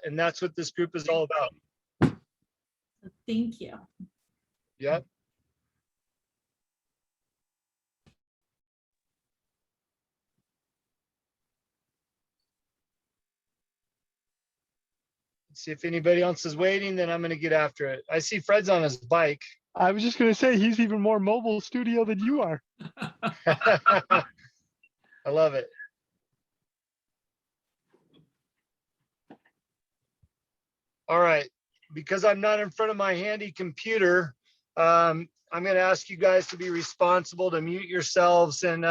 And that's what this group is all about. Thank you. Yep. See if anybody else is waiting, then I'm going to get after it. I see Fred's on his bike. I was just going to say, he's even more mobile studio than you are. I love it. All right. Because I'm not in front of my handy computer, I'm going to ask you guys to be responsible to mute yourselves and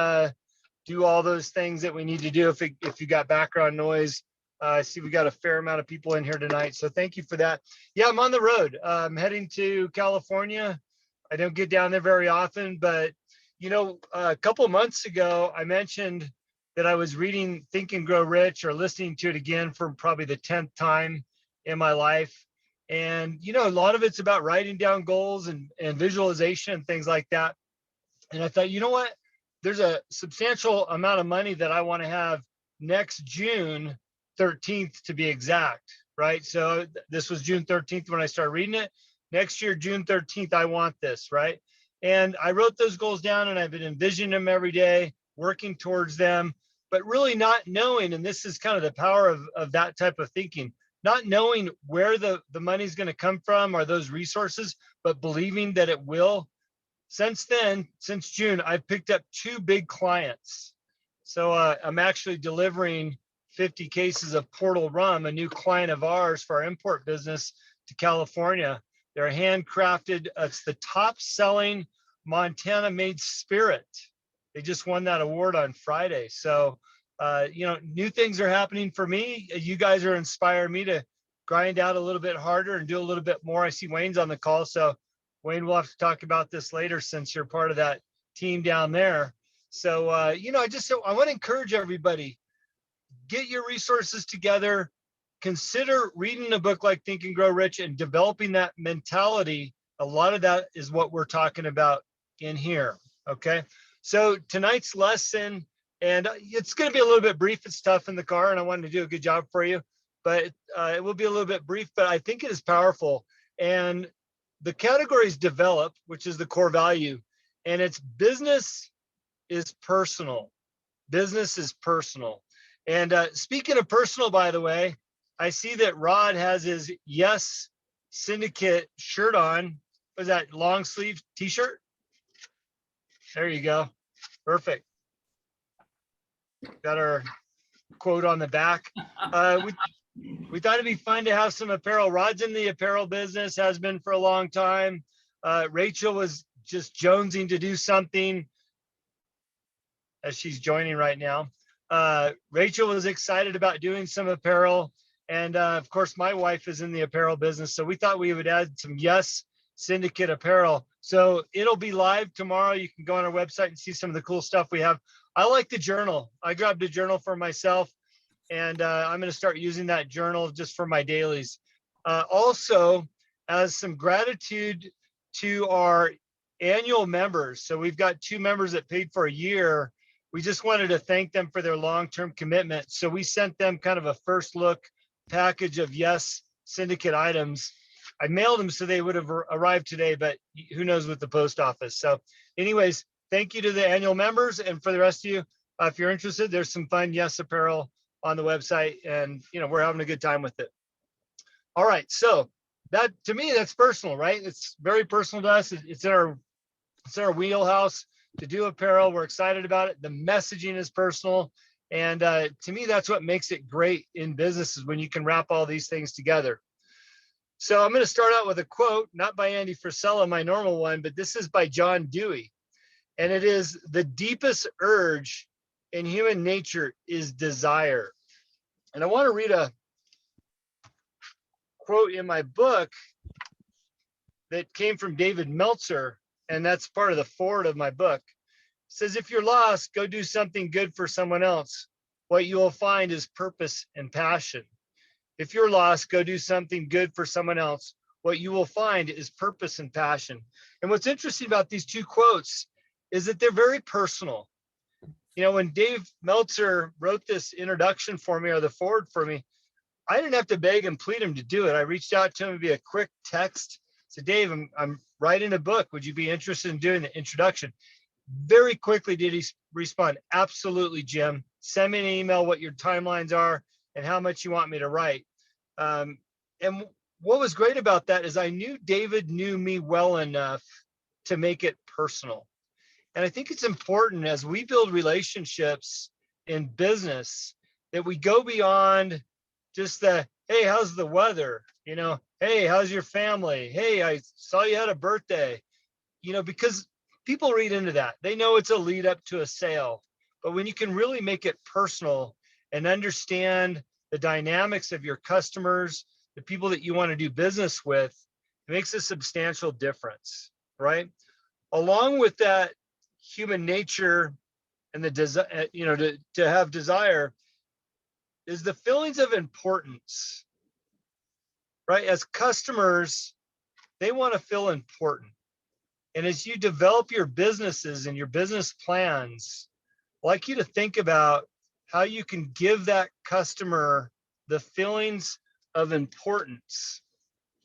do all those things that we need to do if you got background noise. I see we got a fair amount of people in here tonight, so thank you for that. Yeah, I'm on the road. I'm heading to California. I don't get down there very often, but you know, a couple of months ago, I mentioned that I was reading Think and Grow Rich, or listening to it again for probably the 10th time in my life. And you know, a lot of it's about writing down goals and visualization and things like that. And I thought, you know what? There's a substantial amount of money that I want to have next June 13th to be exact, right? So this was June 13th when I started reading it. Next year, June 13th, I want this, right? And I wrote those goals down, and I've been envisioning them every day, working towards them, but really not knowing, and this is kind of the power of that type of thinking, not knowing where the money's going to come from or those resources, but believing that it will. Since then, since June, I've picked up 2 big clients. So I'm actually delivering 50 cases of Portal Rum, a new client of ours for our import business, to California. They're handcrafted. It's the top selling Montana made spirit. They just won that award on Friday. So, you know, new things are happening for me. You guys are inspiring me to grind out a little bit harder and do a little bit more. I see Wayne's on the call. So Wayne, we'll have to talk about this later since you're part of that team down there. So, you know, I want to encourage everybody, get your resources together, consider reading a book like Think and Grow Rich and developing that mentality. A lot of that is what we're talking about in here. Okay. So tonight's lesson, and it's going to be a little bit brief. It's tough in the car, and I wanted to do a good job for you, but it will be a little bit brief, but I think it is powerful. And the category is develop, which is the core value, and it's business is personal. Business is personal. And speaking of personal, by the way, I see that Rod has his Y.E.S Syndicate shirt on. Was that long sleeve t-shirt? There you go. Perfect. Got our quote on the back. We thought it'd be fun to have some apparel. Rod's in the apparel business, has been for a long time. Rachel was just jonesing to do something, as she's joining right now. Rachel was excited about doing some apparel. And of course, my wife is in the apparel business. So we thought we would add some Y.E.S Syndicate apparel. So it'll be live tomorrow. You can go on our website and see some of the cool stuff we have. I like the journal. I grabbed a journal for myself, and I'm going to start using that journal just for my dailies. Also, as some gratitude to our annual members. So we've got 2 members that paid for a year. We just wanted to thank them for their long-term commitment. So we sent them kind of a first look package of Y.E.S Syndicate items. I mailed them so they would have arrived today, but who knows with the post office. So anyways, thank you to the annual members. And for the rest of you, if you're interested, there's some fun Y.E.S apparel on the website, and you know, we're having a good time with it. All right. So that, to me, that's personal, right? It's very personal to us. It's in our wheelhouse to do apparel. We're excited about it. The messaging is personal. And to me, that's what makes it great in business, is when you can wrap all these things together. So I'm going to start out with a quote, not by Andy Frisella, my normal one, but this is by John Dewey. And it is, the deepest urge in human nature is desire. And I want to read a quote in my book that came from David Meltzer, and that's part of the foreword of my book. It says, if you're lost, go do something good for someone else. What you will find is purpose and passion. If you're lost, go do something good for someone else. What you will find is purpose and passion. And what's interesting about these 2 quotes is that they're very personal. You know, when Dave Meltzer wrote this introduction for me, or the foreword for me, I didn't have to beg and plead him to do it. I reached out to him via quick text. Said, Dave, I'm writing a book. Would you be interested in doing the introduction? Very quickly did he respond, absolutely, Jim. Send me an email what your timelines are and how much you want me to write. And what was great about that is I knew David knew me well enough to make it personal. And I think it's important as we build relationships in business that we go beyond just the, hey, how's the weather? You know, hey, how's your family? Hey, I saw you had a birthday. You know, because people read into that. They know it's a lead up to a sale. But when you can really make it personal and understand the dynamics of your customers, the people that you want to do business with, it makes a substantial difference, right? Along with that human nature and the desire, you know, to have desire is the feelings of importance, right? As customers, they want to feel important. And as you develop your businesses and your business plans, I'd like you to think about how you can give that customer the feelings of importance,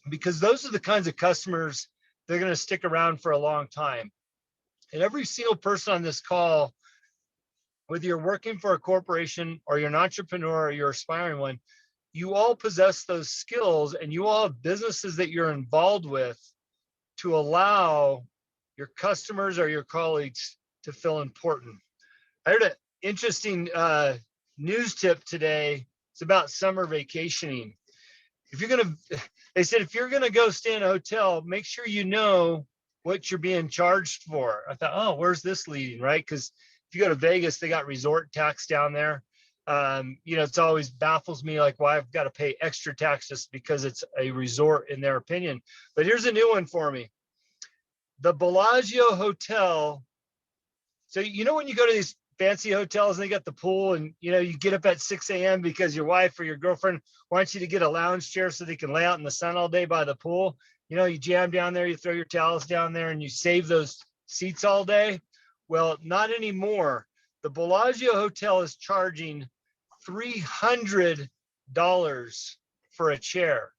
because those are the kinds of customers they're going to stick around for a long time. And every single person on this call, whether you're working for a corporation or you're an entrepreneur or you're aspiring one, you all possess those skills and you all have businesses that you're involved with to allow your customers or your colleagues to feel important. I heard an interesting news tip today. It's about summer vacationing. If you're gonna, they said, if you're gonna go stay in a hotel, make sure you know what you're being charged for. I thought, oh, where's this leading, right? Because if you go to Vegas, they got resort tax down there. You know, it's always baffles me like why I've got to pay extra tax just because it's a resort in their opinion. But here's a new one for me. The Bellagio Hotel. So, you know, when you go to these fancy hotels and they got the pool and, you know, you get up at 6 a.m. because your wife or your girlfriend wants you to get a lounge chair so they can lay out in the sun all day by the pool. You know, you jam down there, you throw your towels down there and you save those seats all day. Well, not anymore. The Bellagio Hotel is charging $300 for a chair.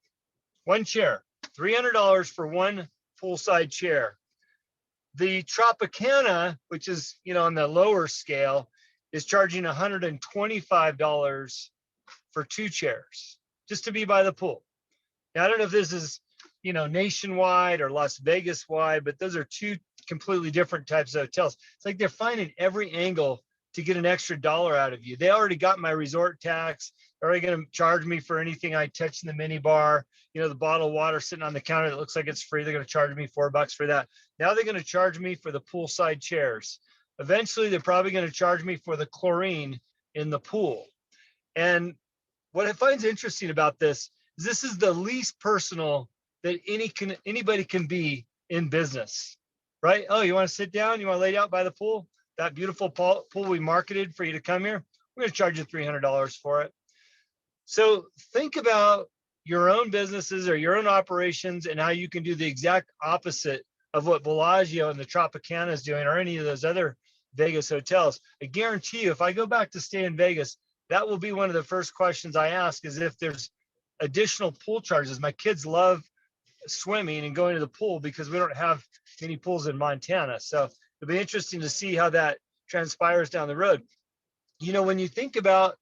One chair, $300 for one poolside chair. The Tropicana, which is, you know, on the lower scale, is charging $125 for two chairs just to be by the pool. Now, I don't know if this is, you know, nationwide or Las Vegas wide, but those are two completely different types of hotels. It's like they're finding every angle to get an extra dollar out of you. They already got my resort tax. They're already going to charge me for anything I touch in the mini bar. You know, the bottle of water sitting on the counter that looks like it's free. They're going to charge me $4 for that. Now they're going to charge me for the poolside chairs. Eventually, they're probably going to charge me for the chlorine in the pool. And what I find interesting about this is this is the least personal that anybody can be in business, right? Oh, you want to sit down? You want to lay out by the pool? That beautiful pool we marketed for you to come here? We're going to charge you $300 for it. So think about your own businesses or your own operations and how you can do the exact opposite of what Bellagio and the Tropicana is doing or any of those other Vegas hotels. I guarantee you, if I go back to stay in Vegas, that will be one of the first questions I ask is if there's additional pool charges. My kids love swimming and going to the pool because we don't have many pools in Montana. So it'll be interesting to see how that transpires down the road. You know, when you think about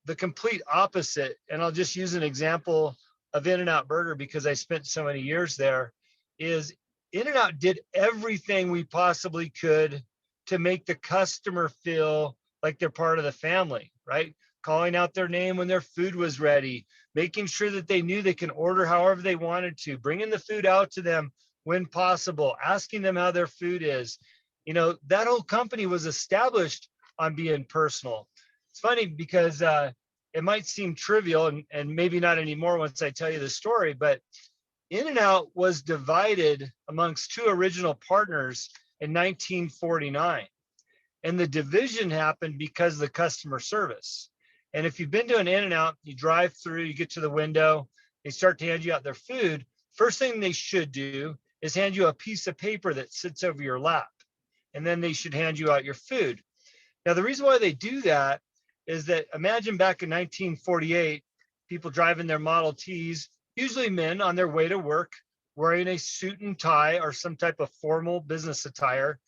the complete opposite, and I'll just use an example of In-N-Out Burger because I spent so many years there, is In-N-Out did everything we possibly could to make the customer feel like they're part of the family, right? Calling out their name when their food was ready, making sure that they knew they can order however they wanted to, bringing the food out to them when possible, asking them how their food is. You know, that whole company was established on being personal. It's funny because it might seem trivial and maybe not anymore once I tell you the story, but In-N-Out was divided amongst two original partners in 1949. And the division happened because of the customer service. And if you've been to an In-N-Out, you drive through, you get to the window, they start to hand you out their food. First thing they should do is hand you a piece of paper that sits over your lap. And then they should hand you out your food. Now, the reason why they do that is that imagine back in 1948, people driving their Model Ts, usually men on their way to work, wearing a suit and tie or some type of formal business attire.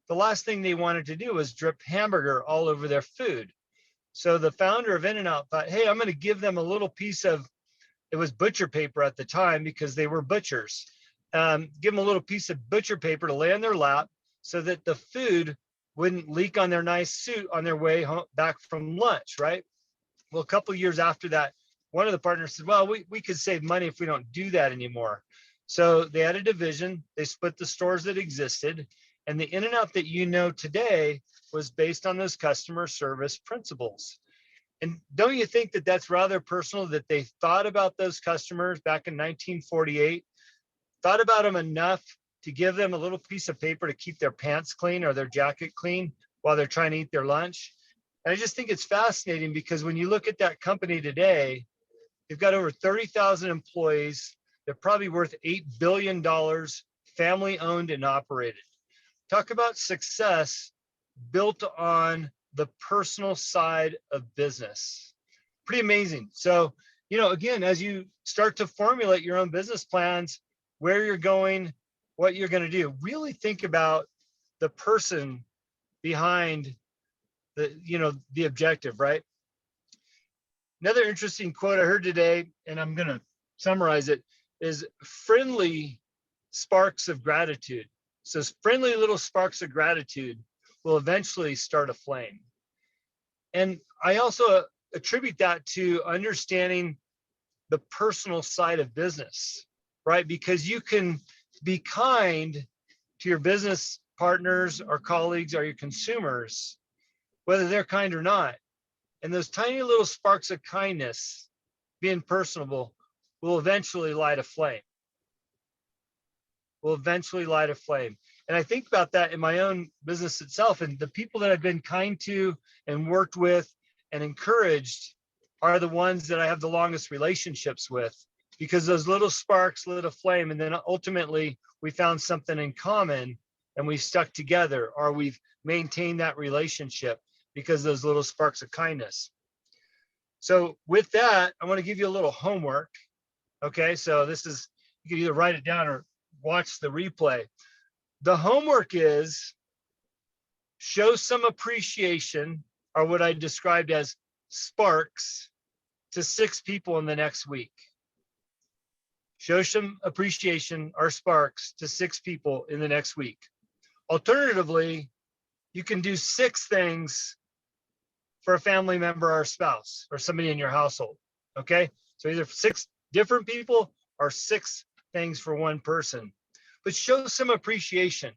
The last thing they wanted to do was drip hamburger all over their food. So the founder of In-N-Out thought, hey, I'm going to give them a little piece of, it was butcher paper at the time because they were butchers. Give them a little piece of butcher paper to lay on their lap so that the food wouldn't leak on their nice suit on their way home, back from lunch, right? Well, a couple of years after that, one of the partners said, well, we could save money if we don't do that anymore. So they had a division, they split the stores that existed, and the In-N-Out that you know today was based on those customer service principles. And don't you think that that's rather personal, that they thought about those customers back in 1948, thought about them enough to give them a little piece of paper to keep their pants clean or their jacket clean while they're trying to eat their lunch? And I just think it's fascinating because when you look at that company today, they've got over 30,000 employees. They're probably worth $8 billion, family owned and operated. Talk about success built on the personal side of business. Pretty amazing. So, again, as you start to formulate your own business plans, where you're going, what you're going to do, really think about the person behind the objective, right? Another interesting quote I heard today, and I'm going to summarize it, is friendly sparks of gratitude. So friendly little sparks of gratitude will eventually start a flame. And I also attribute that to understanding the personal side of business, right? Because you can be kind to your business partners or colleagues or your consumers, whether they're kind or not. And those tiny little sparks of kindness, being personable, will eventually light a flame. And I think about that in my own business itself, and the people that I've been kind to and worked with and encouraged are the ones that I have the longest relationships with, because those little sparks lit a flame, and then ultimately we found something in common and we stuck together, or we've maintained that relationship because those little sparks of kindness. So with that, I want to give you a little homework. Okay, so this is, you can either write it down or watch the replay. The homework is show some appreciation, or what I described as sparks, to 6 people in the next week. Show some appreciation or sparks to 6 people in the next week. Alternatively, you can do 6 things for a family member or a spouse or somebody in your household. Okay, so either 6 different people or 6 things for one person. But show some appreciation.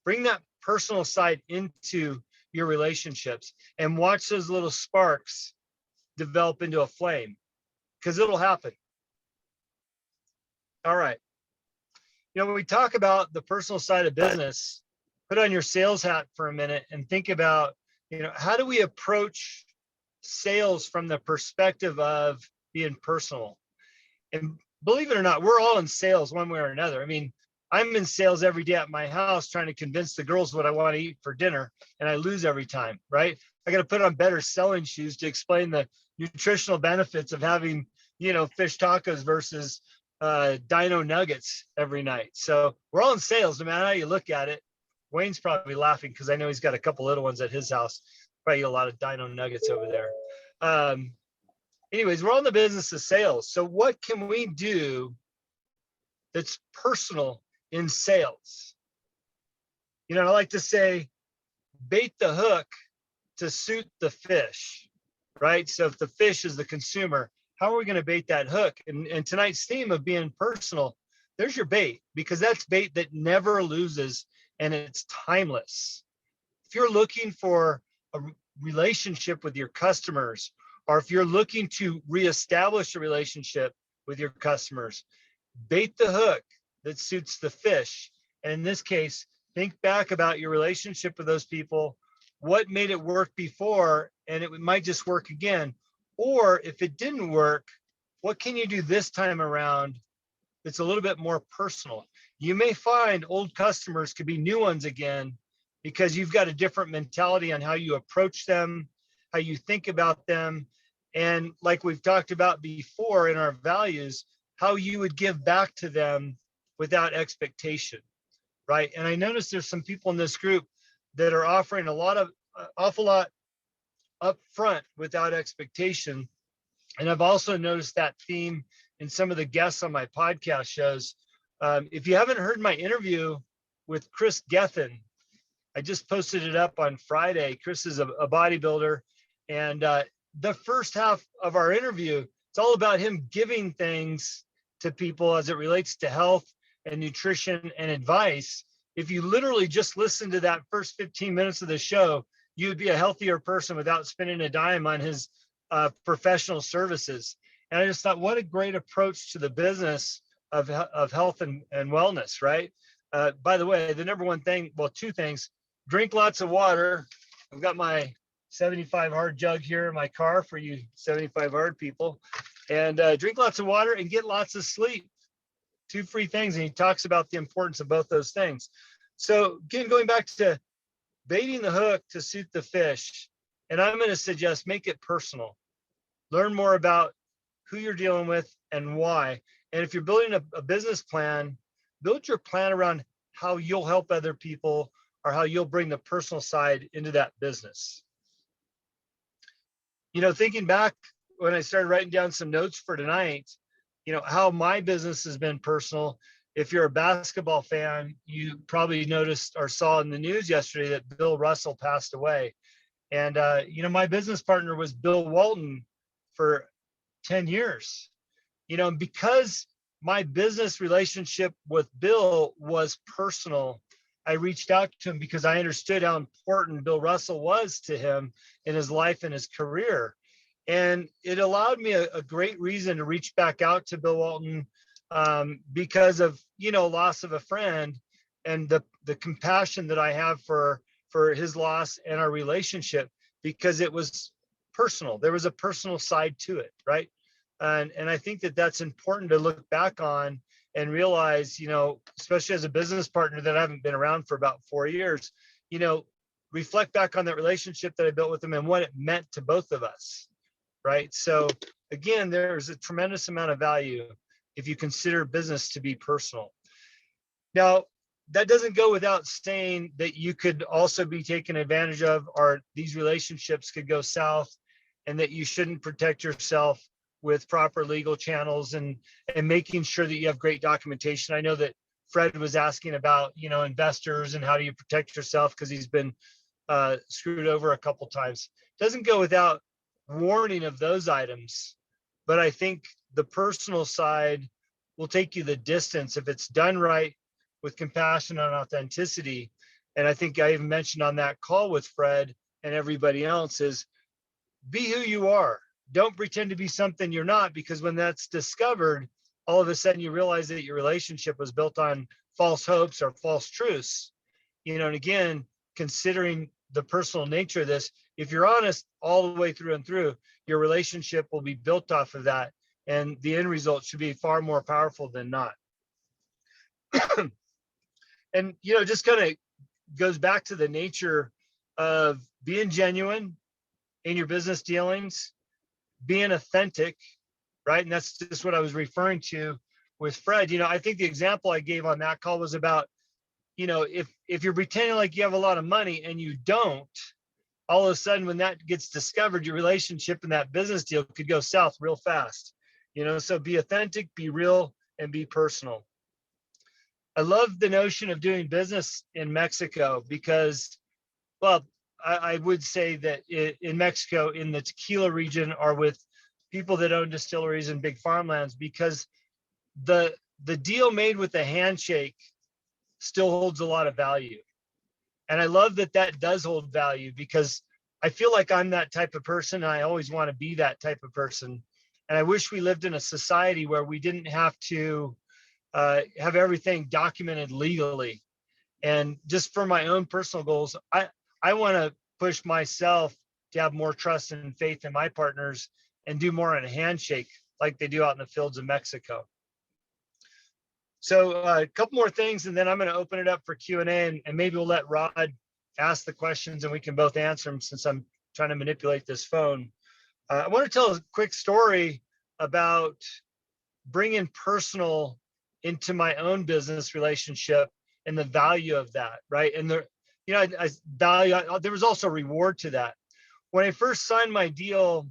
Bring that personal side into your relationships and watch those little sparks develop into a flame, because it'll happen. All right. When we talk about the personal side of business, put on your sales hat for a minute and think about, how do we approach sales from the perspective of being personal? And believe it or not, we're all in sales one way or another. I mean, I'm in sales every day at my house trying to convince the girls what I want to eat for dinner, and I lose every time, right? I got to put on better selling shoes to explain the nutritional benefits of having, fish tacos versus dino nuggets every night. So we're all in sales, no matter how you look at it. Wayne's probably laughing because I know he's got a couple little ones at his house. Probably a lot of dino nuggets over there. Anyways, we're all in the business of sales. So what can we do that's personal in sales? I like to say, bait the hook to suit the fish, right? So if the fish is the consumer, how are we going to bait that hook? And tonight's theme of being personal, there's your bait, because that's bait that never loses and it's timeless. If you're looking for a relationship with your customers, or if you're looking to reestablish a relationship with your customers, bait the hook that suits the fish. And in this case, think back about your relationship with those people. What made it work before, and it might just work again? Or if it didn't work, what can you do this time around that's a little bit more personal? You may find old customers could be new ones again, because you've got a different mentality on how you approach them, how you think about them, And like we've talked about before in our values, how you would give back to them without expectation, right? And I noticed there's some people in this group that are offering a lot of awful lot up front without expectation. And I've also noticed that theme in some of the guests on my podcast shows. If you haven't heard my interview with Chris Gethin, I just posted it up on Friday. Chris is a bodybuilder. And the first half of our interview, it's all about him giving things to people as it relates to health and nutrition and advice. If you literally just listen to that first 15 minutes of the show, you'd be a healthier person without spending a dime on his professional services. And I just thought, what a great approach to the business of health and wellness, right? By the way, the number one thing, well, two things: drink lots of water. I've got my 75 hard jug here in my car for you 75 hard people. And drink lots of water and get lots of sleep. Two free things. And he talks about the importance of both those things. So again, going back to baiting the hook to suit the fish. And I'm going to suggest make it personal. Learn more about who you're dealing with and why. And if you're building a business plan, build your plan around how you'll help other people or how you'll bring the personal side into that business. You know, thinking back when I started writing down some notes for tonight, you know, how my business has been personal. If you're a basketball fan, you probably noticed or saw in the news yesterday that Bill Russell passed away. And, you know, my business partner was Bill Walton for 10 years, you know, because my business relationship with Bill was personal. I reached out to him because I understood how important Bill Russell was to him in his life and his career. And it allowed me a great reason to reach back out to Bill Walton because of, you know, loss of a friend and the compassion that I have for his loss and our relationship, because it was personal. There was a personal side to it, right? And I think that that's important to look back on and realize, you know, especially as a business partner that I haven't been around for about 4 years, you know, reflect back on that relationship that I built with him and what it meant to both of us, right? So again, there's a tremendous amount of value if you consider business to be personal. Now, that doesn't go without saying that you could also be taken advantage of, or these relationships could go south, and that you shouldn't protect yourself with proper legal channels and making sure that you have great documentation. I know that Fred was asking about, you know, investors and how do you protect yourself because he's been screwed over a couple times. Doesn't go without warning of those items, but I think the personal side will take you the distance if it's done right with compassion and authenticity. And I think I even mentioned on that call with Fred and everybody else is be who you are. Don't pretend to be something you're not, because when that's discovered, all of a sudden you realize that your relationship was built on false hopes or false truths. You know, and again, considering the personal nature of this, if you're honest all the way through and through, your relationship will be built off of that. And the end result should be far more powerful than not. And, you know, just kind of goes back to the nature of being genuine in your business dealings, being authentic, right? And that's just what I was referring to with Fred. You know, I think the example I gave on that call was about, you know, if you're pretending like you have a lot of money and you don't, all of a sudden when that gets discovered, your relationship in that business deal could go south real fast. You know, so be authentic, be real, and be personal. I love the notion of doing business in Mexico because, well, I would say that in Mexico, in the tequila region, are with people that own distilleries and big farmlands, because the deal made with a handshake still holds a lot of value. And I love that that does hold value, because I feel like I'm that type of person. And I always want to be that type of person. And I wish we lived in a society where we didn't have to have everything documented legally. And just for my own personal goals, I want to push myself to have more trust and faith in my partners and do more on a handshake like they do out in the fields of Mexico. So a couple more things, and then I'm going to open it up for Q&A, and maybe we'll let Rod ask the questions and we can both answer them since I'm trying to manipulate this phone. I want to tell a quick story about bringing personal into my own business relationship and the value of that, right? And I value. There was also reward to that. When I first signed my deal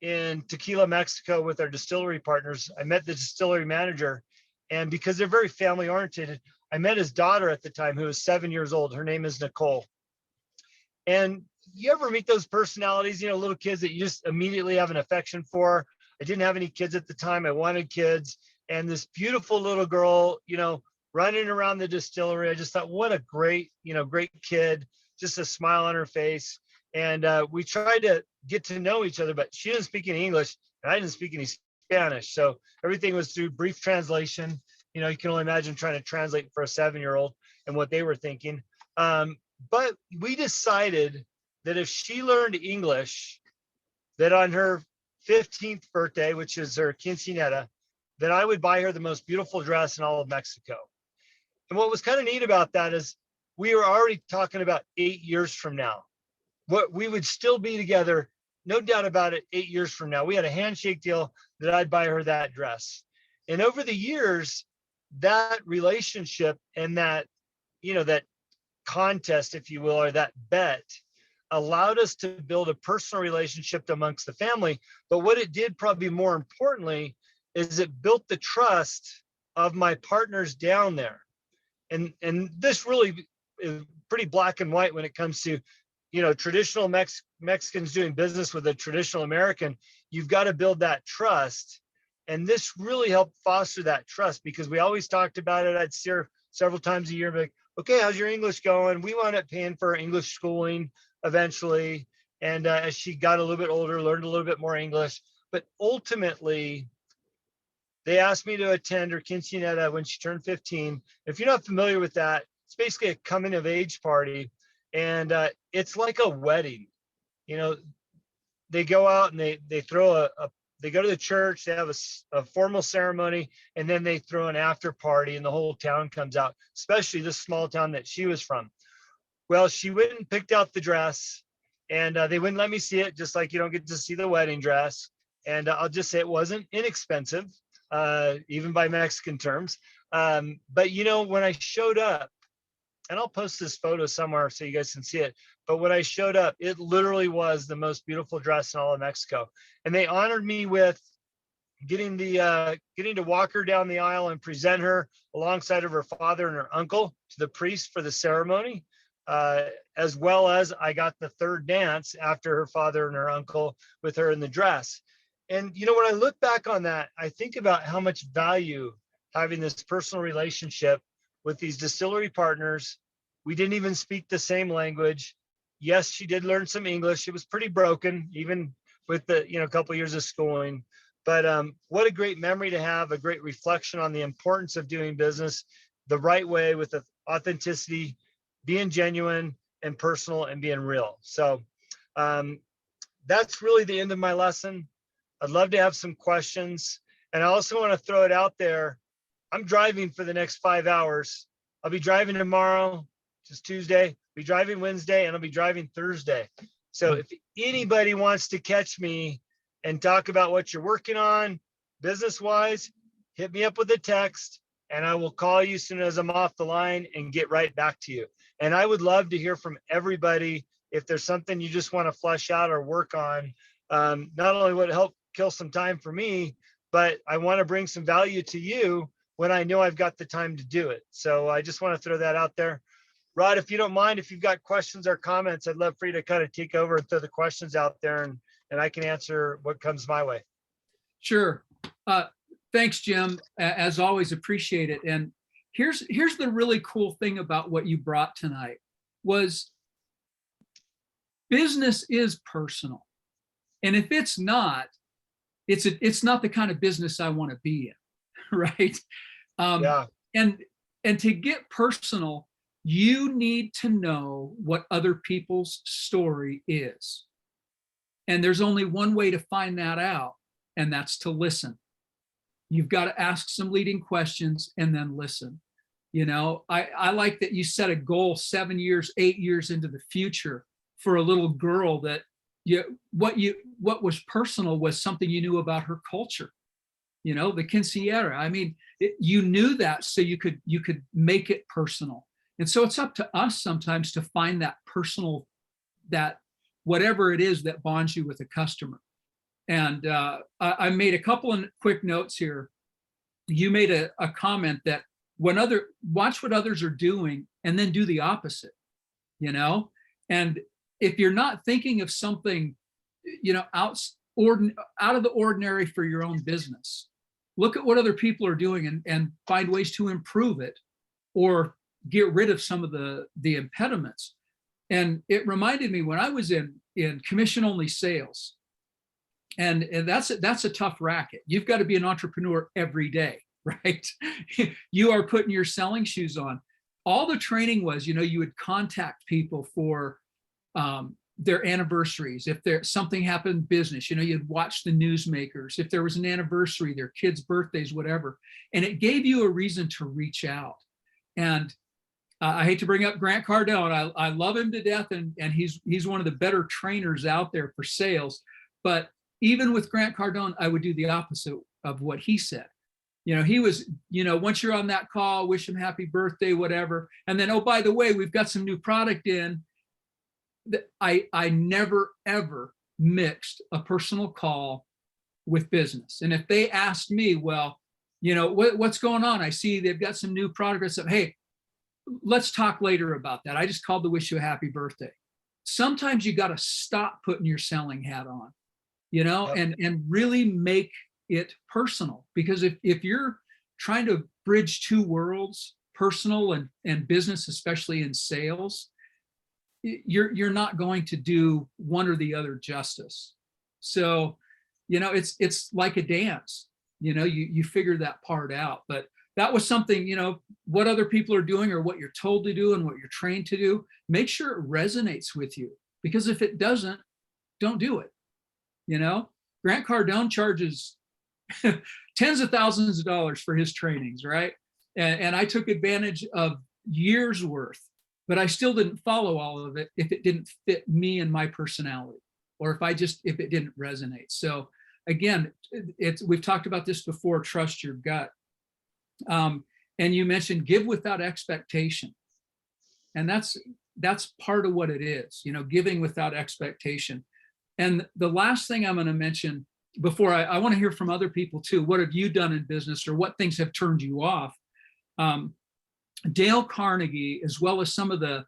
in Tequila, Mexico, with our distillery partners, I met the distillery manager, and because they're very family oriented, I met his daughter at the time, who was 7 years old. Her name is Nicole. And you ever meet those personalities, little kids that you just immediately have an affection for? I didn't have any kids at the time. I wanted kids. And this beautiful little girl, running around the distillery. I just thought, what a great kid, just a smile on her face. And we tried to get to know each other, but she didn't speak any English and I didn't speak any Spanish. So everything was through brief translation. You can only imagine trying to translate for a 7-year-old and what they were thinking. But we decided that if she learned English, that on her 15th birthday, which is her quinceanera, that I would buy her the most beautiful dress in all of Mexico. And what was kind of neat about that is we were already talking about 8 years from now. What we would still be together, no doubt about it, 8 years from now. We had a handshake deal that I'd buy her that dress. And over the years, that relationship and that, that contest, if you will, or that bet allowed us to build a personal relationship amongst the family. But what it did, probably more importantly, is it built the trust of my partners down there. And this really is pretty black and white when it comes to, traditional Mexicans doing business with a traditional American. You've got to build that trust. And this really helped foster that trust, because we always talked about it. I'd see her several times a year, like, okay, how's your English going? We wound up paying for her English schooling eventually. And as she got a little bit older, learned a little bit more English. But ultimately, they asked me to attend her quinceanera when she turned 15. If you're not familiar with that, it's basically a coming of age party. And it's like a wedding. They go out and they throw they go to the church, they have a formal ceremony, and then they throw an after party and the whole town comes out, especially this small town that she was from. Well, she went and picked out the dress, and they wouldn't let me see it, just like you don't get to see the wedding dress. And I'll just say it wasn't inexpensive, even by Mexican terms. But when I showed up, and I'll post this photo somewhere so you guys can see it. But when I showed up, it literally was the most beautiful dress in all of Mexico. And they honored me with getting to walk her down the aisle and present her alongside of her father and her uncle to the priest for the ceremony, as well as I got the third dance after her father and her uncle with her in the dress. And when I look back on that, I think about how much value having this personal relationship with these distillery partners. We didn't even speak the same language. Yes, she did learn some English. It was pretty broken, even with the a couple of years of schooling. But what a great memory to have, a great reflection on the importance of doing business the right way, with the authenticity, being genuine and personal and being real. So that's really the end of my lesson. I'd love to have some questions. And I also want to throw it out there. I'm driving for the next 5 hours. I'll be driving tomorrow, just Tuesday, be driving Wednesday, and I'll be driving Thursday. So if anybody wants to catch me and talk about what you're working on business-wise, hit me up with a text and I will call you as soon as I'm off the line and get right back to you. And I would love to hear from everybody. If there's something you just want to flesh out or work on, not only would it help kill some time for me, but I want to bring some value to you when I know I've got the time to do it. So I just want to throw that out there. Rod, if you don't mind, if you've got questions or comments, I'd love for you to kind of take over and throw the questions out there, and I can answer what comes my way. Sure. Thanks, Jim. As always, appreciate it. And here's the really cool thing about what you brought tonight was business is personal. And if it's not, it's not the kind of business I want to be in, right? Yeah. And to get personal, you need to know what other people's story is. And there's only one way to find that out, and that's to listen. You've got to ask some leading questions and then listen. I like that you set a goal 7 years, 8 years into the future for a little girl that what was personal was something you knew about her culture. The quinceañera. I mean, you knew that, so you could make it personal. And so it's up to us sometimes to find that personal, that whatever it is that bonds you with a customer. And I made a couple of quick notes here. You made a comment that watch what others are doing and then do the opposite, and if you're not thinking of something, out of the ordinary for your own business, look at what other people are doing and find ways to improve it or get rid of some of the impediments. And it reminded me when I was in commission only sales, and that's a tough racket. You've got to be an entrepreneur every day, right? You are putting your selling shoes on. All the training was, you would contact people for their anniversaries. If something happened in business, you'd watch the newsmakers. If there was an anniversary, their kids' birthdays, whatever. And it gave you a reason to reach out. And I hate to bring up Grant Cardone. I love him to death, and he's one of the better trainers out there for sales. But even with Grant Cardone, I would do the opposite of what he said. He was, once you're on that call, wish him happy birthday, whatever. And then, oh, by the way, we've got some new product in. I never, ever mixed a personal call with business. And if they asked me, well, what's going on? I see they've got some new product. I said, hey, let's talk later about that. I just called to wish you a happy birthday. Sometimes you got to stop putting your selling hat on, Yep. and really make it personal. Because if you're trying to bridge two worlds, personal and business, especially in sales, you're not going to do one or the other justice. So, it's like a dance, you figure that part out. But that was something, what other people are doing or what you're told to do and what you're trained to do, make sure it resonates with you. Because if it doesn't, don't do it. Grant Cardone charges tens of thousands of dollars for his trainings, right? And I took advantage of years worth, but I still didn't follow all of it if it didn't fit me and my personality, or if it didn't resonate. So again, we've talked about this before, trust your gut. And you mentioned give without expectation. And that's part of what it is, giving without expectation. And the last thing I'm going to mention before I want to hear from other people too, what have you done in business or what things have turned you off? Dale Carnegie, as well as some of the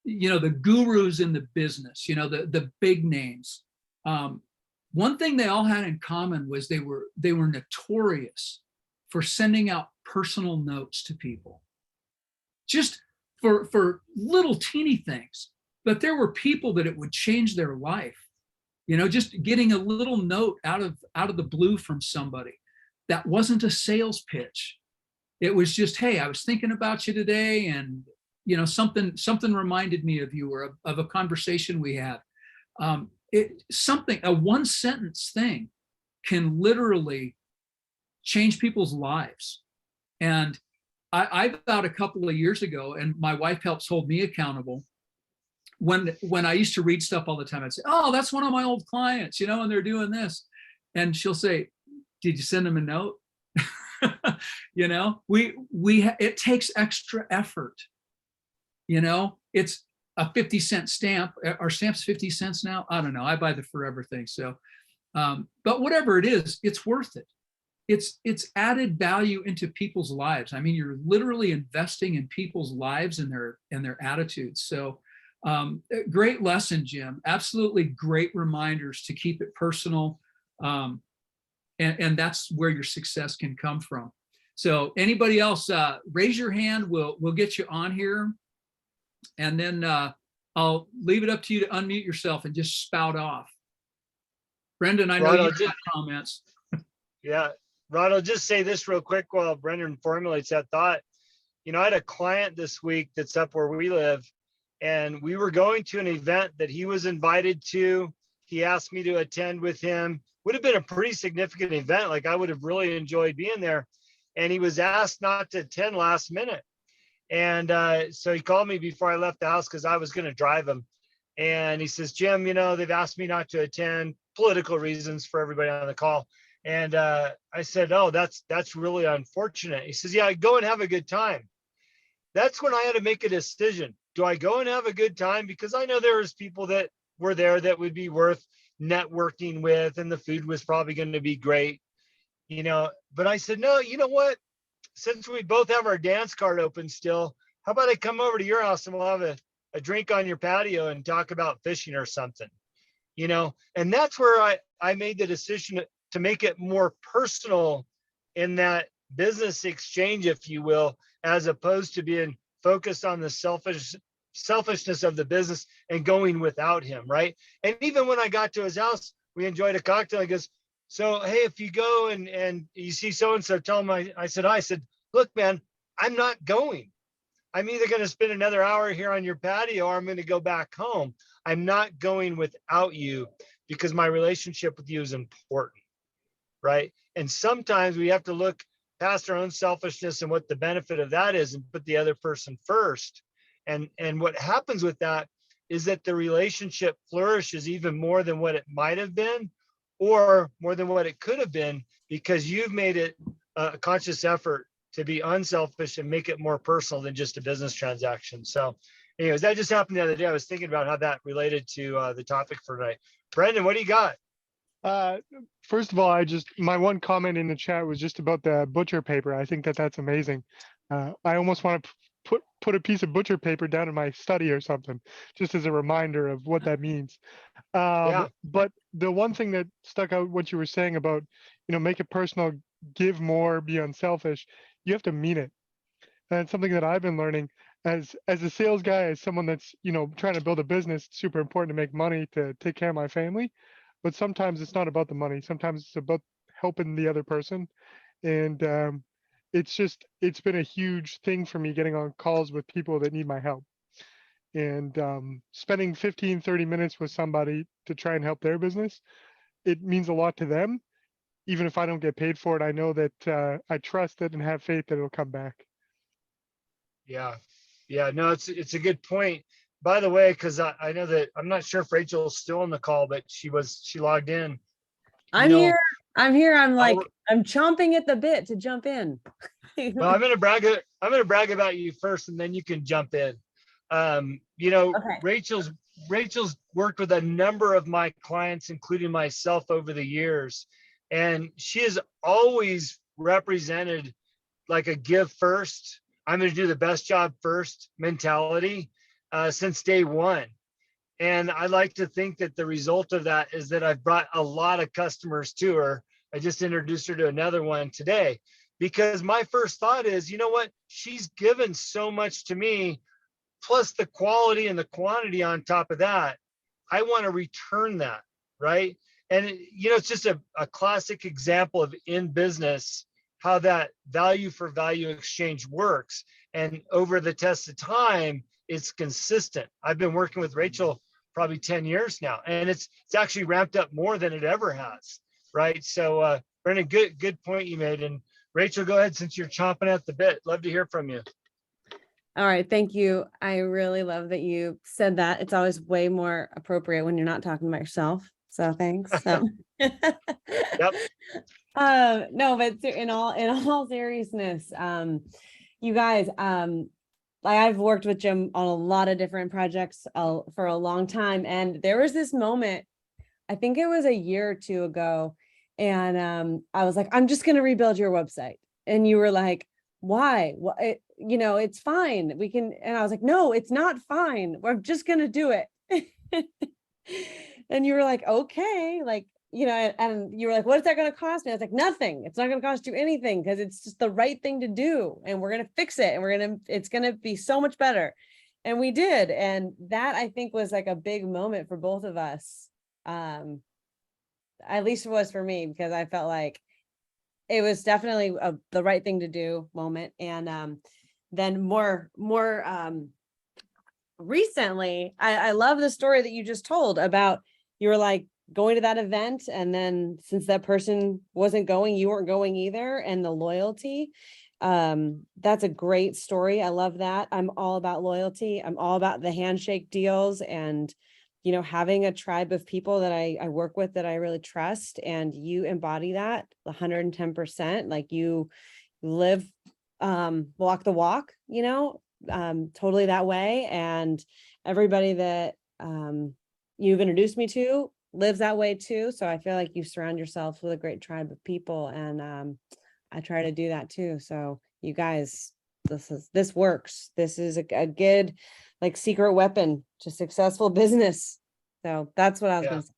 gurus in the business, the big names. One thing they all had in common was they were notorious for sending out personal notes to people, just for little teeny things. But there were people that it would change their life. Just getting a little note out of the blue from somebody that wasn't a sales pitch. It was just, hey, I was thinking about you today, and something reminded me of you, or of a conversation we had. A one sentence thing can literally change people's lives. And I thought a couple of years ago, and my wife helps hold me accountable. When I used to read stuff all the time, I'd say, oh, that's one of my old clients, and they're doing this. And she'll say, did you send them a note? It takes extra effort. It's a 50-cent stamp. Our stamp's 50 cents now. I don't know. I buy the forever thing. So, but whatever it is, it's worth it. It's added value into people's lives. I mean, you're literally investing in people's lives and their attitudes. So, great lesson, Jim. Absolutely great reminders to keep it personal. And that's where your success can come from. So anybody else, raise your hand. We'll get you on here. And then I'll leave it up to you to unmute yourself and just spout off. Brendan, I know you have comments. Yeah, Rod, I'll just say this real quick while Brendan formulates that thought. I had a client this week that's up where we live, and we were going to an event that he was invited to. He asked me to attend with him. Would have been a pretty significant event. Like, I would have really enjoyed being there. And he was asked not to attend last minute. And so he called me before I left the house because I was going to drive him. And he says, Jim, they've asked me not to attend, political reasons for everybody on the call. And I said, oh, that's really unfortunate. He says, yeah, go and have a good time. That's when I had to make a decision. Do I go and have a good time? Because I know there was people that were there that would be worth networking with, and the food was probably going to be great, but I said, no, you know what? Since we both have our dance card open still, how about I come over to your house and we'll have a drink on your patio and talk about fishing or something, and that's where I made the decision to make it more personal in that business exchange, if you will, as opposed to being focused on the selfishness of the business and going without him, right? And even when I got to his house, we enjoyed a cocktail. He goes, so, hey, if you go and you see so-and-so, tell him I said, hi. I said, look, man, I'm not going. I'm either going to spend another hour here on your patio or I'm going to go back home. I'm not going without you because my relationship with you is important, right? And sometimes we have to look past our own selfishness and what the benefit of that is and put the other person first. And what happens with that is that the relationship flourishes even more than what it might have been, or more than what it could have been, because you've made it a conscious effort to be unselfish and make it more personal than just a business transaction. So anyways, that just happened the other day. I was thinking about how that related to the topic for tonight. Brendan, what do you got? First of all, my one comment in the chat was just about the butcher paper. I think that's amazing. I almost want to put a piece of butcher paper down in my study or something, just as a reminder of what that means. Yeah. But the one thing that stuck out, what you were saying about, make it personal, give more, be unselfish, you have to mean it. And it's something that I've been learning as a sales guy, as someone that's, trying to build a business. It's super important to make money to take care of my family. But sometimes it's not about the money. Sometimes it's about helping the other person. And it's been a huge thing for me, getting on calls with people that need my help. And spending 15, 30 minutes with somebody to try and help their business, it means a lot to them. Even if I don't get paid for it, I know that I trust it and have faith that it'll come back. Yeah. Yeah. No, it's a good point. By the way, because I know that I'm not sure if Rachel's still on the call, but she logged in. I'm here. I'm here. I'm like, I'll- I'm chomping at the bit to jump in. Well, I'm gonna brag about you first, and then you can jump in. Okay. Rachel's worked with a number of my clients, including myself, over the years, and she has always represented like a give first. I'm going to do the best job first mentality since day one. And I like to think that the result of that is that I've brought a lot of customers to her. I just introduced her to another one today because my first thought is, you know what? She's given so much to me, plus the quality and the quantity on top of that. I want to return that, right? And it's just a classic example of in business how that value for value exchange works. And over the test of time, it's consistent. I've been working with Rachel probably 10 years now, and it's actually ramped up more than it ever has, right? So Brendan, good point you made. And Rachel, go ahead, since you're chomping at the bit. Love to hear from you. All right. Thank you. I really love that you said that. It's always way more appropriate when you're not talking about yourself. So thanks. Yep. No, but in all seriousness, you guys, like I've worked with Jim on a lot of different projects for a long time. And there was this moment, I think it was a year or two ago. And I was like, I'm just going to rebuild your website. And you were like, why? Well, it's fine. We can. And I was like, no, it's not fine. We're just going to do it. And you were like, okay, like, and you were like, what is that going to cost me? I was like, nothing. It's not going to cost you anything because it's just the right thing to do. And we're going to fix it. And it's going to be so much better. And we did. And that I think was like a big moment for both of us. At least it was for me, because I felt like it was definitely the right thing to do moment. And then more recently, I love the story that you just told about, you were like going to that event, and then since that person wasn't going, you weren't going either, and the loyalty. That's a great story. I love that. I'm all about loyalty. I'm all about the handshake deals and you know, having a tribe of people that I work with that I really trust, and you embody that 110%. Like you live, walk the walk, you know, totally that way. And everybody that you've introduced me to lives that way too. So I feel like you surround yourself with a great tribe of people, and I try to do that too. So you guys, this works. This is a good like secret weapon to successful business. So that's what I was Yeah. gonna say.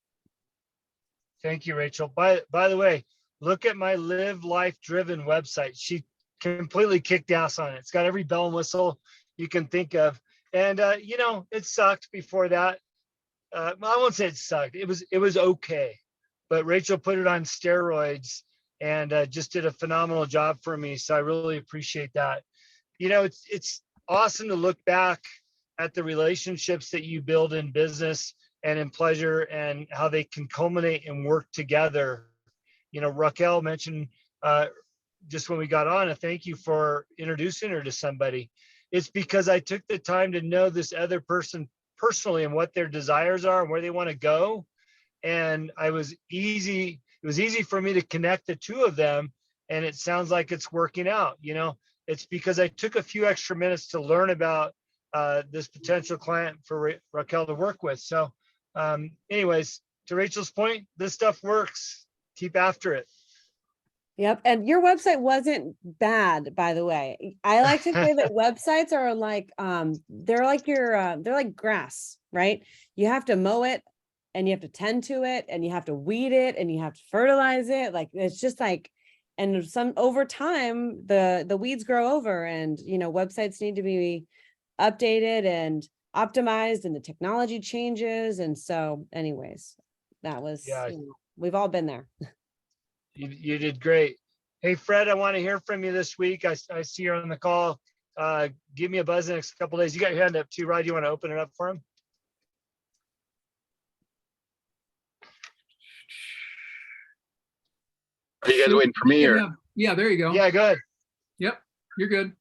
Thank you, Rachel. By the way, look at my Live Life Driven website. She completely kicked ass on it. It's got every bell and whistle you can think of. And you know, it sucked before that. Well, I won't say it sucked. It was okay. But Rachel put it on steroids and just did a phenomenal job for me. So I really appreciate that. You know, it's awesome to look back at the relationships that you build in business and in pleasure, and how they can culminate and work together. You know, Raquel mentioned just when we got on, a thank you for introducing her to somebody. It's because I took the time to know this other person personally and what their desires are and where they want to go. And it was easy for me to connect the two of them. And it sounds like it's working out. You know, it's because I took a few extra minutes to learn about this potential client for Raquel to work with. So anyways, to Rachel's point, this stuff works. Keep after it. Yep. And your website wasn't bad, by the way. I like to say that websites are like, they're like they're like grass, right? You have to mow it, and you have to tend to it, and you have to weed it, and you have to fertilize it. Like, it's just like, and some over time, the weeds grow over, and, you know, websites need to be updated and optimized, and the technology changes. And so anyways, that was, Yeah. you know, we've all been there. You did great. Hey, Fred, I want to hear from you this week. I see you're on the call. Give me a buzz in the next couple of days. You got your hand up too, Rod. You want to open it up for him? Are you guys waiting for me, or? Yeah, there you go. Yeah, good. Yep, you're good.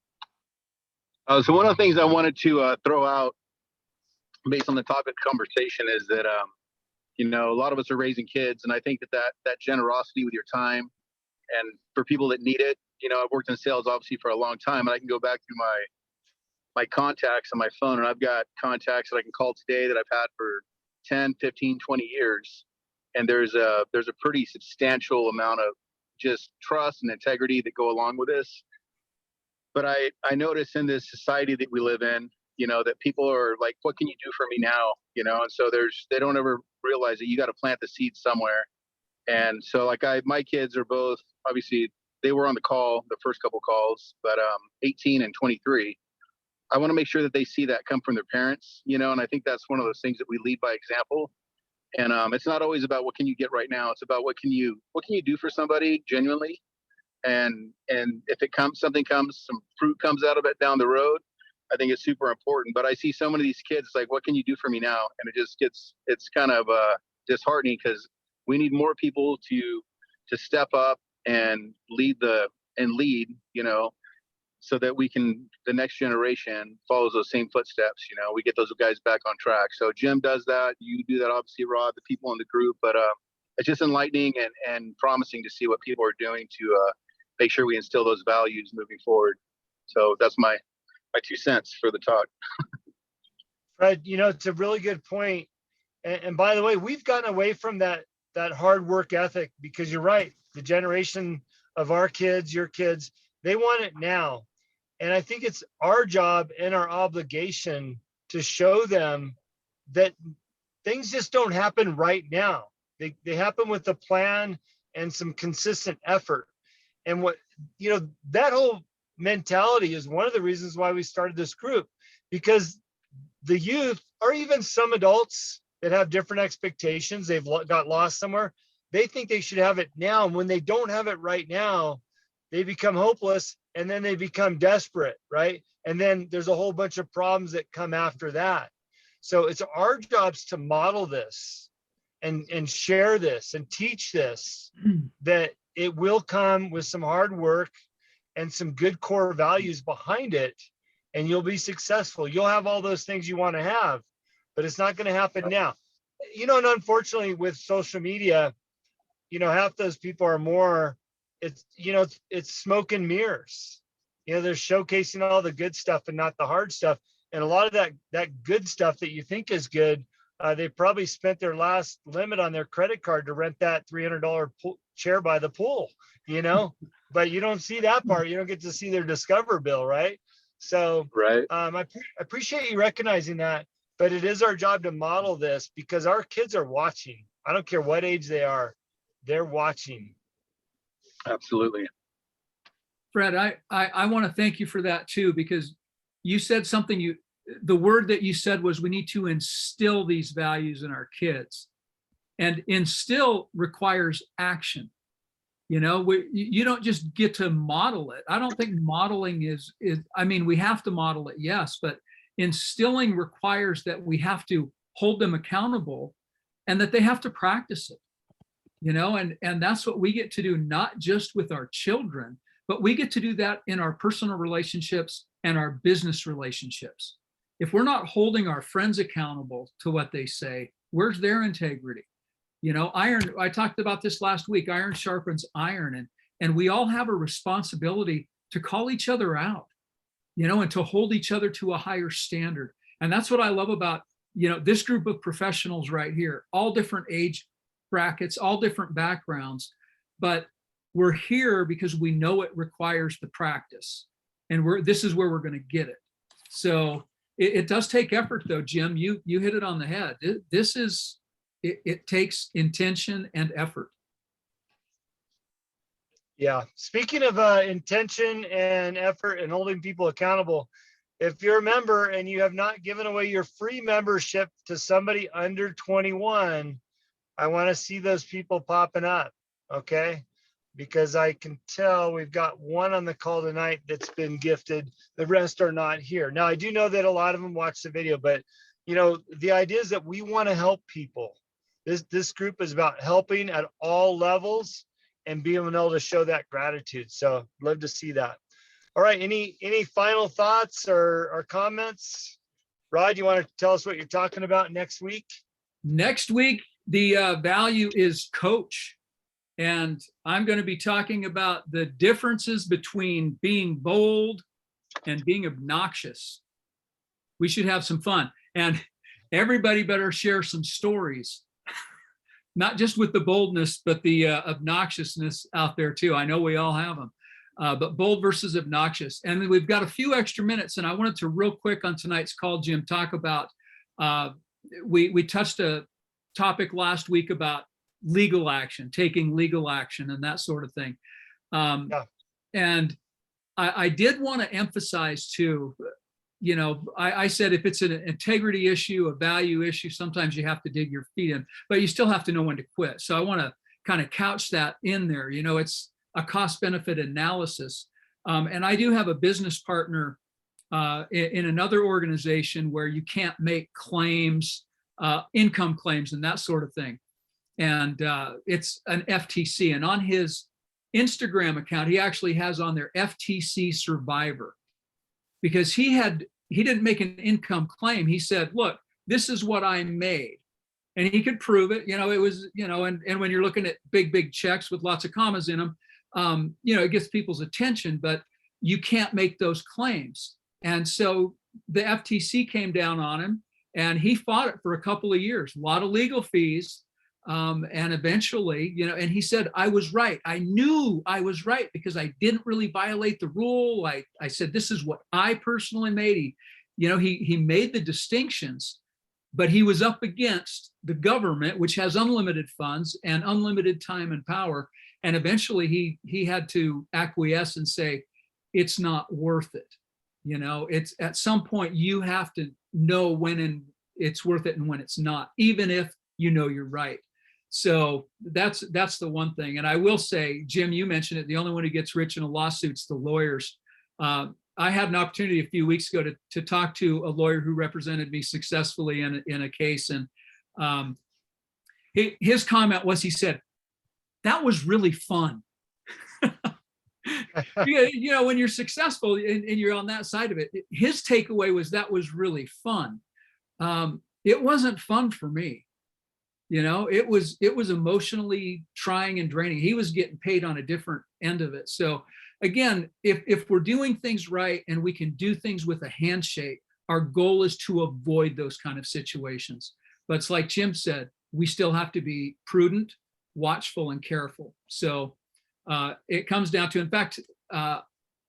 So one of the things I wanted to throw out based on the topic of conversation is that, you know, a lot of us are raising kids, and I think that generosity with your time and for people that need it, you know, I've worked in sales obviously for a long time, and I can go back through my contacts on my phone, and I've got contacts that I can call today that I've had for 10, 15, 20 years. And there's a pretty substantial amount of just trust and integrity that go along with this. But I notice in this society that we live in, you know, that people are like, what can you do for me now? You know, and so they don't ever realize that you got to plant the seed somewhere. And so like my kids are both, obviously they were on the call, the first couple calls, but 18 and 23. I want to make sure that they see that come from their parents, you know, and I think that's one of those things that we lead by example. And it's not always about what can you get right now. It's about what can you do for somebody genuinely. And if something comes, some fruit comes out of it down the road, I think it's super important. But I see so many of these kids like, what can you do for me now? And it's kind of disheartening, because we need more people to step up and lead, you know, so that the next generation follows those same footsteps. You know, we get those guys back on track. So Jim does that. You do that, obviously, Rod, the people in the group, but it's just enlightening and promising to see what people are doing to make sure we instill those values moving forward. So that's my 2 cents for the talk. Fred, you know, it's a really good point. And by the way, we've gotten away from that hard work ethic, because you're right. The generation of our kids, your kids, they want it now. And I think it's our job and our obligation to show them that things just don't happen right now. They happen with a plan and some consistent effort. And you know, that whole mentality is one of the reasons why we started this group, because the youth, or even some adults that have different expectations, they've got lost somewhere, they think they should have it now. And when they don't have it right now, they become hopeless, and then they become desperate, right? And then there's a whole bunch of problems that come after that. So it's our jobs to model this and share this and teach this, that it will come with some hard work and some good core values behind it, and you'll be successful. You'll have all those things you want to have, but it's not going to happen now. And unfortunately with social media, half those people are more, it's smoke and mirrors. They're showcasing all the good stuff and not the hard stuff. And a lot of that good stuff that you think is good, they probably spent their last limit on their credit card to rent that $300 chair by the pool, but you don't see that part. You don't get to see their Discover bill, right? So Right. I appreciate you recognizing that, but it is our job to model this because our kids are watching. I don't care what age they are, they're watching. Absolutely. Fred, I want to thank you for that too, because you said something, the word that you said was we need to instill these values in our kids. And instill requires action. You don't just get to model it. I don't think modeling is, I mean, we have to model it, yes, but instilling requires that we have to hold them accountable and that they have to practice it, and that's what we get to do, not just with our children, but we get to do that in our personal relationships and our business relationships. If we're not holding our friends accountable to what they say, where's their integrity? Iron, I talked about this last week, iron sharpens iron, and we all have a responsibility to call each other out, and to hold each other to a higher standard. And that's what I love about, this group of professionals right here, all different age brackets, all different backgrounds, but we're here because we know it requires the practice, and this is where we're going to get it. So it does take effort though, Jim, you hit it on the head. It takes intention and effort. Yeah. Speaking of intention and effort and holding people accountable, if you're a member and you have not given away your free membership to somebody under 21, I want to see those people popping up. Okay. Because I can tell we've got one on the call tonight that's been gifted. The rest are not here. Now, I do know that a lot of them watch the video, but the idea is that we want to help people. This group is about helping at all levels and being able to show that gratitude. So love to see that. All right. Any final thoughts or comments? Rod, you want to tell us what you're talking about next week? Next week, the value is coach. And I'm going to be talking about the differences between being bold and being obnoxious. We should have some fun. And everybody better share some stories, not just with the boldness, but the obnoxiousness out there too. I know we all have them, but bold versus obnoxious. And then we've got a few extra minutes, and I wanted to real quick on tonight's call, Jim, talk about, we touched a topic last week about legal action, taking legal action and that sort of thing. And I did want to emphasize too, I said if it's an integrity issue, a value issue, sometimes you have to dig your feet in, but you still have to know when to quit. So I want to kind of couch that in there. It's a cost benefit analysis. And I do have a business partner in another organization where you can't make claims, income claims and that sort of thing. And it's an FTC. And on his Instagram account, he actually has on there FTC survivor, because he didn't make an income claim. He said, look, this is what I made. And he could prove it. It was, and when you're looking at big checks with lots of commas in them, it gets people's attention, but you can't make those claims. And so the FTC came down on him and he fought it for a couple of years, a lot of legal fees. And eventually, and he said, I was right. I knew I was right because I didn't really violate the rule. I said, this is what I personally made. He made the distinctions, but he was up against the government, which has unlimited funds and unlimited time and power. And eventually he had to acquiesce and say, it's not worth it. It's at some point you have to know when it's worth it and when it's not, even if you're right. So that's the one thing. And I will say, Jim, you mentioned it, the only one who gets rich in a lawsuit's the lawyers. I had an opportunity a few weeks ago to talk to a lawyer who represented me successfully in a case. And his comment was, he said, that was really fun. When you're successful and you're on that side of it, his takeaway was that was really fun. It wasn't fun for me. You know, it was emotionally trying and draining. He was getting paid on a different end of it. So again, if we're doing things right and we can do things with a handshake, our goal is to avoid those kind of situations. But it's like Jim said, we still have to be prudent, watchful, and careful. So it comes down to, in fact,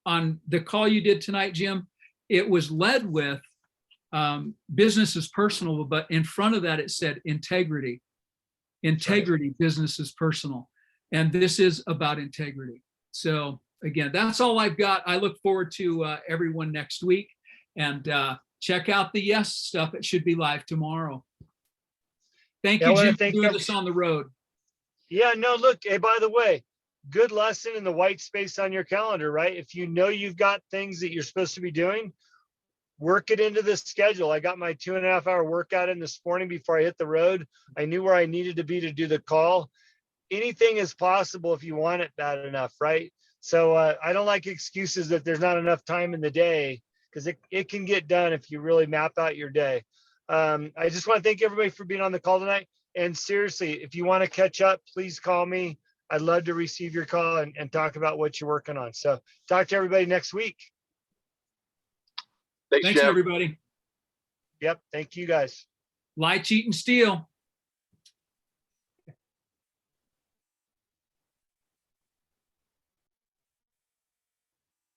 on the call you did tonight, Jim, it was led with business is personal, but in front of that, it said integrity. Integrity, business is personal. And this is about integrity. So again, that's all I've got. I look forward to everyone next week, and check out the Y.E.S stuff. It should be live tomorrow. Thank Yeah, I you, wanna Jim, for thank doing every- this on the road. Yeah, no, look, hey, by the way, good lesson in the white space on your calendar, right? If you know you've got things that you're supposed to be doing, work it into the schedule. I got my 2.5-hour workout in this morning before I hit the road. I knew where I needed to be to do the call. Anything is possible if you want it bad enough, right? So I don't like excuses that there's not enough time in the day, because it can get done if you really map out your day. I just want to thank everybody for being on the call tonight. And seriously, if you want to catch up, please call me. I'd love to receive your call and talk about what you're working on. So talk to everybody next week. Thanks, Thanks, Jim. everybody. Yep. Thank you guys. Lie, cheat, and steal.